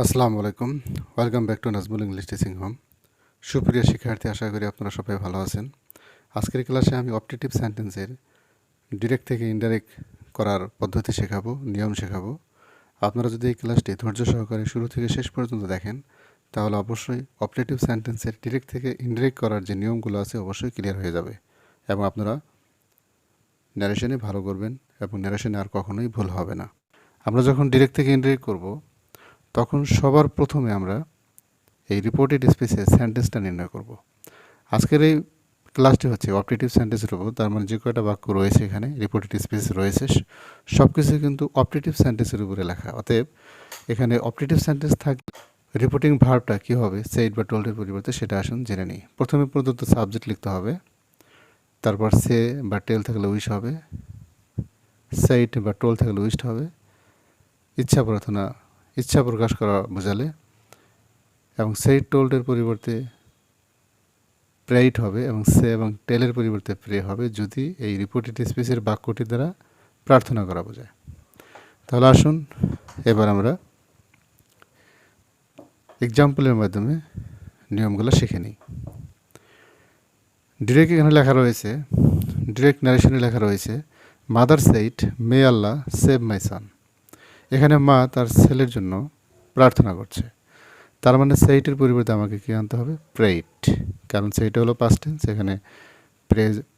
আসসালামুআলাইকুম। Welcome back to Nazmul English teaching home. সুপ্রিয় শিক্ষার্থী, আশা করি আপনারা সবাই ভালো আছেন। আজকের ক্লাসে আমি অপটেটিভ সেন্টেন্সের ডিরেক্ট থেকে ইনডাইরেক্ট করার পদ্ধতি শেখাবো, নিয়ম শেখাবো। আপনারা যদি এই ক্লাসটি ধৈর্য সহকারে শুরু থেকে শেষ পর্যন্ত দেখেন, তাহলে অবশ্যই অপটেটিভ সেন্টেন্সের ডিরেক্ট থেকে ইনডাইরেক্ট করার যে নিয়মগুলো আছে অবশ্যই ক্লিয়ার হয়ে যাবে এবং আপনারা ন্যারেশনে ভালো করবেন এবং ন্যারেশনে আর কখনোই ভুল হবে না। আমরা যখন ডিরেক্ট থেকে ইনডাইরেক্ট করব, তখন সবার প্রথমে আমরা এই রিপোর্টেড স্পেসে সেন্টেন্সটা নির্ণয় করব। আজকের এই ক্লাসটি হচ্ছে অপটেটিভ সেন্টেন্সের উপর, তার মানে যে কয়টা বাক্য রয়েছে এখানে রিপোর্টেড স্পেস রয়েছে সব কিছু কিন্তু অপটেটিভ সেন্টেন্সের উপরে লেখা। অতএব এখানে অপটেটিভ সেন্টেন্স থাকলে রিপোর্টিং ভার্বটা কী হবে, সেইড বা টোল্ডের পরিবর্তে সেটা আসুন জেনে নিই। প্রথমে প্রদত্ত সাবজেক্ট লিখতে হবে, তারপর সে বা টেল থাকলে উইশ হবে, সেইড বা টোল থাকলে উইশড হবে, ইচ্ছা প্রার্থনা ইচ্ছা প্রকাশ করা বোঝালে, এবং সেই টোল্ডের পরিবর্তে প্রেইট হবে এবং সে এবং টেলের পরিবর্তে প্রে হবে যদি এই রিপোর্টেড স্পেসের বাক্যটি দ্বারা প্রার্থনা করা বোঝায়। তাহলে আসুন এবার আমরা এক্সাম্পলের মাধ্যমে নিয়মগুলো শিখে নিই। ডিরেক্ট এখানে লেখা রয়েছে, ডিরেক্ট ন্যারেশনে লেখা রয়েছে, mother said may Allah save my son. এখানে মা তার ছেলের জন্য প্রার্থনা করছে, তার মানে সেইটের পরিবর্তে আমাকে কী আনতে হবে, প্রেইট, কারণ সেইটা হলো পাস্ট টেন্স, এখানে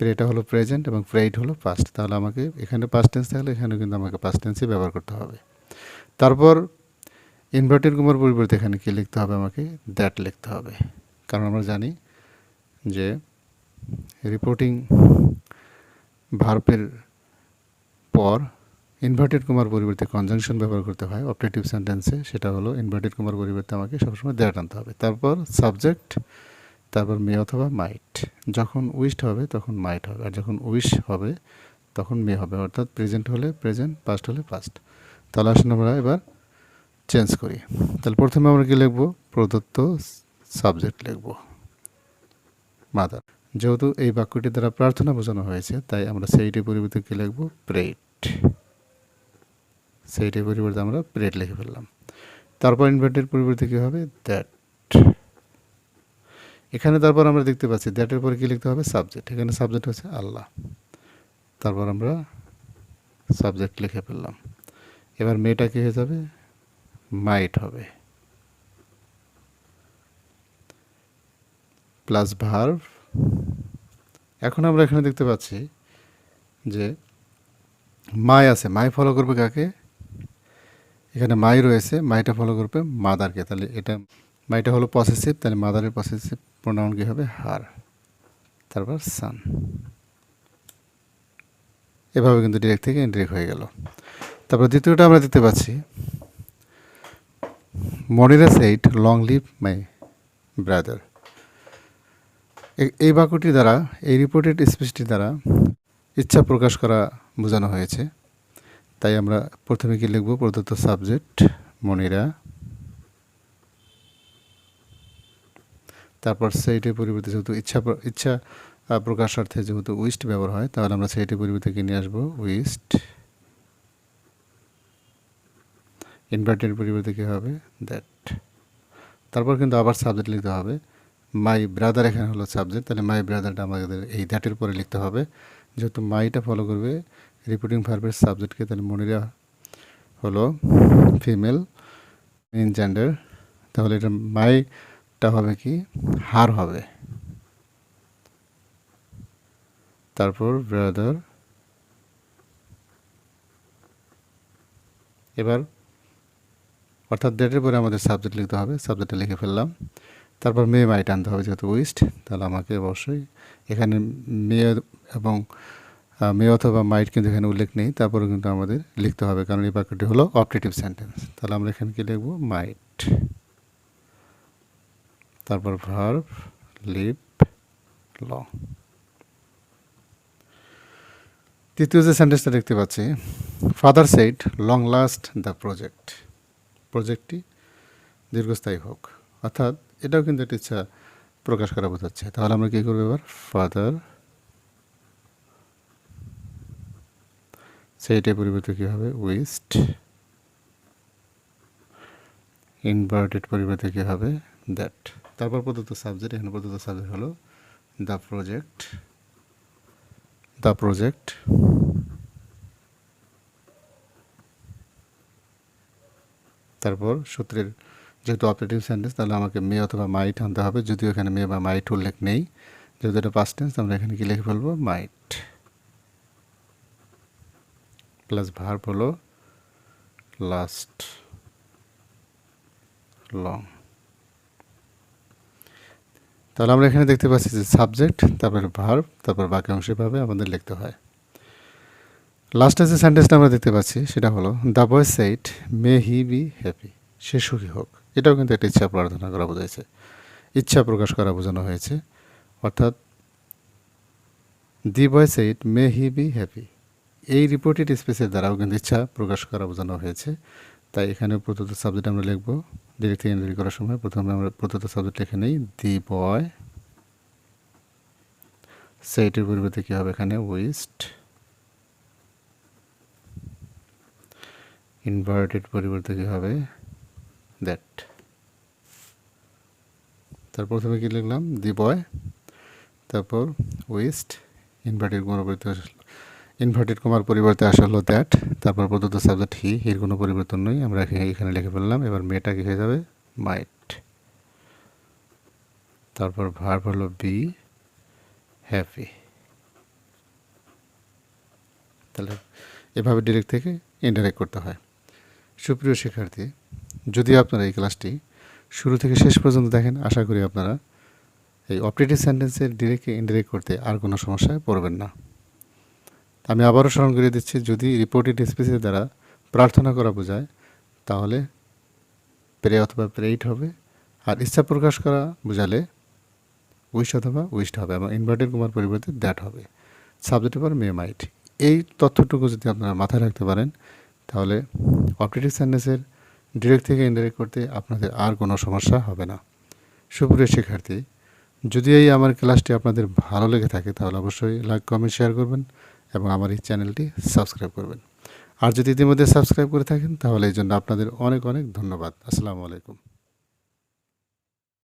প্রেটা হলো প্রেজেন্ট এবং প্রেইট হলো পাস্ট। তাহলে আমাকে এখানে পাস্ট টেন্স থাকলে এখানে কিন্তু আমাকে পাস্ট টেন্সই ব্যবহার করতে হবে। তারপর ইনভার্টেড কমার পরিবর্তে এখানে কী লিখতে হবে, আমাকে দ্যাট লিখতে হবে, কারণ আমরা জানি যে রিপোর্টিং ভার্বের পর ইনভার্টেড কমার পরিবর্তে কনজাংশন ব্যবহার করতে হয় অপটেটিভ সেন্টেন্সে, সেটা হলো ইনভার্টেড কমার পরিবর্তে আমাকে সবসময় দ্যাট আনতে হবে। তারপর সাবজেক্ট, তারপর মে অথবা মাইট। যখন উইশড হবে তখন মাইট হবে, আর যখন উইশ হবে তখন মে হবে, অর্থাৎ প্রেজেন্ট হলে প্রেজেন্ট, পাস্ট হলে পাস্ট। তাহলে আসুন আমরা এবার চেঞ্জ করি। তাহলে প্রথমে আমরা কী লিখব, প্রদত্ত সাবজেক্ট লিখব মাদার। যেহেতু এই বাক্যটি দ্বারা প্রার্থনা বোঝানো হয়েছে, তাই আমরা সেইটির পরিবর্তে কী লিখব, প্রেট। সেইটির পরিবর্তে আমরা প্রেট লিখে ফেললাম। তারপর ইনভার্টেড পরিবর্তে কী হবে, দ্যাট। এখানে তারপর আমরা দেখতে পাচ্ছি দ্যাটের পরে কী লিখতে হবে, সাবজেক্ট। এখানে সাবজেক্ট হচ্ছে আল্লাহ, তারপর আমরা সাবজেক্ট লিখে ফেললাম। এবার মেয়েটা কী হয়ে যাবে, মাইট হবে, প্লাস ভার্ব। এখন আমরা এখানে দেখতে পাচ্ছি যে মাই আছে, মাই ফলো করবে কাকে, এখানে মাই রয়েছে, মাইটা ফলো করবে মাদারকে। তাহলে এটা মাইটা হলো পসেসিভ, তাহলে মাদারের পসেসিভ প্রোনাউন কী হবে, হার, তারপর সান। এভাবে কিন্তু ডিরেক্ট থেকে ইনডিরেক্ট হয়ে গেল। তারপর দ্বিতীয়টা আমরা দেখতে পাচ্ছি, Monira said long live my brother. এই বাক্যটি দ্বারা, এই রিপোর্টেড স্পিচটি দ্বারা ইচ্ছা প্রকাশ করা বোঝানো হয়েছে, তাই আমরা প্রথমে কি লিখব, প্রদত্ত সাবজেক্ট মনিরা, তারপর সেইটের পরিবর্তে যেহেতু ইচ্ছা প্রকাশার্থে যেহেতু উইস্ট ব্যবহার হয়, তাহলে আমরা সেইটের পরিবর্তে কি নিয়ে আসবো, উইস্ট। ইনভার্টেড পরিবর্তে কী হবে, দ্যাট। তারপর কিন্তু আবার সাবজেক্ট লিখতে হবে, মাই ব্রাদার এখানে হলো সাবজেক্ট, তাহলে মাই ব্রাদারটা আমাদের এই দ্যাটের পরে লিখতে হবে। যেহেতু মাইটা ফলো করবে রিপোর্টিং ভার্বের সাবজেক্টকে, তাহলে মনিরা হলো ফিমেল ইন জেন্ডার, তাহলে এটা মাইটা হবে কি, হার হবে, তারপর ব্রাদার। এবার অর্থাৎ ডেটের পরে আমাদের সাবজেক্ট লিখতে হবে, সাবজেক্টটা লিখে ফেললাম। তারপর মেয়ে মাইট আনতে হবে, যেহেতু উইস্ট, তাহলে আমাকে অবশ্যই এখানে মেয়ে এবং মেয়ে অথবা মাইট কিন্তু এখানে উল্লেখ নেই, তারপরে কিন্তু আমাদের লিখতে হবে, কারণ এই বাক্যটি হলো অপটেটিভ সেন্টেন্স। তাহলে আমরা এখানে কি লিখব, মাইট, তারপর ভার্ব লিভ লং। তৃতীয় যে সেন্টেন্সটা দেখতে পাচ্ছি, father said long last the project. প্রজেক্টটি দীর্ঘস্থায়ী হোক, অর্থাৎ এটাও কিন্তু একটা ইচ্ছা প্রকাশ করা বোঝাচ্ছে। তাহলে আমরা কী করবো, এবার ফাদার সেইটার পরিবর্তে কী হবে, উইস্ট। ইনভার্টেড পরিবর্তে কী হবে দ্যাট। তারপর প্রদত্ত সাবজেক্ট, এখানে প্রদত্ত সাবজেক্ট হলো দ্য প্রজেক্ট। তারপর সূত্রের যেহেতু অপারেটিভ সেন্টেন্স, তাহলে আমাকে মে অথবা মাইট আনতে হবে, যদিও এখানে মে বা মাইট উল্লেখ নেই। যেহেতু এটা পাস্ট টেন্স, আমরা এখানে কি লিখে ফেলবো মাইট, প্লাস ভার্ব হলো লাস্ট লং। তাহলে আমরা এখানে দেখতে পাচ্ছি যে সাবজেক্ট, তারপরে ভার্ব, তারপর বাকি অংশভাবে আমাদের লিখতে হয়। লাস্টে যে সেন্টেন্সটা আমরা দেখতে পাচ্ছি সেটা হলো the boy said may he be happy, সে সুখী হোক। এটাও কিন্তু একটা ইচ্ছা প্রার্থনা করা বোঝাইছে, ইচ্ছা প্রকাশ করা বোঝানো হয়েছে। অর্থাৎ the boy said may he be happy, এই রিপোর্টেড স্পেসের দ্বারাও কিন্তু ইচ্ছা প্রকাশ করা বোঝানো হয়েছে। তাই এখানে প্রদত্ত সাবজেক্ট আমরা লিখব ডিরেক্ট থেকে ইনডিরেক্ট করার সময়। প্রথমে আমরা প্রদত্ত সাবজেক্ট লিখে নেই দি বয় সেইটের পরিবর্তে কী হবে এখানে উইস্ট, ইনভার্টেড পরিবর্তে কী হবে দ্যাট। তার প্রথমে কী লিখলাম দি বয়, তারপর উইস্ট, ইনভার্টেড কমার পরিবর্তে আসা হলো দ্যাট। তারপর প্রদত্ত সাবজেক্ট হি, হির কোনো পরিবর্তন নেই, আমরা এখানে লিখে ফেললাম। এবার মেয়েটা কি হয়ে যাবে মাইট। তারপর ভার্ব হলো বি হ্যাপি। তাহলে এভাবে ডিরেক্ট থেকে ইনডাইরেক্ট করতে হয়। সুপ্রিয় শিক্ষার্থী, যদি আপনারা এই ক্লাসটি শুরু থেকে শেষ পর্যন্ত দেখেন, আশা করি আপনারা এই অপারেটিভ সেন্টেন্সের ডিরেক্টকে ইনডাইরেক্ট করতে আর কোনো সমস্যায় পড়বেন না। আমি আবারও স্মরণ করে দিচ্ছি, যদি রিপোর্টেড স্পেসের দ্বারা প্রার্থনা করা বোঝায় তাহলে প্রে অথবা প্রেইট হবে, আর ইচ্ছা প্রকাশ করা বোঝালে উইশ অথবা উইশড হবে, এবং ইনভার্টেড কমার পরিবর্তে দ্যাট হবে। সাবজেক্টের পর মে মাইট। এই তথ্যটুকু যদি আপনারা মাথায় রাখতে পারেন তাহলে অপারেটিভ সেন্টেন্সের ডিরেক্ট থেকে ইনডাইরেক্ট করতে আপনাদের আর কোনো সমস্যা হবে না। সুপ্রিয় শিক্ষার্থী, যদি এই আমার ক্লাসটি আপনাদের ভালো লেগে থাকে তাহলে অবশ্যই লাইক, কমেন্ট, শেয়ার করবেন এবং আমার এই চ্যানেলটি সাবস্ক্রাইব করবেন। আর যদি ইতিমধ্যে সাবস্ক্রাইব করে থাকেন তাহলে এই জন্য আপনাদের অনেক অনেক ধন্যবাদ। আসসালামু আলাইকুম।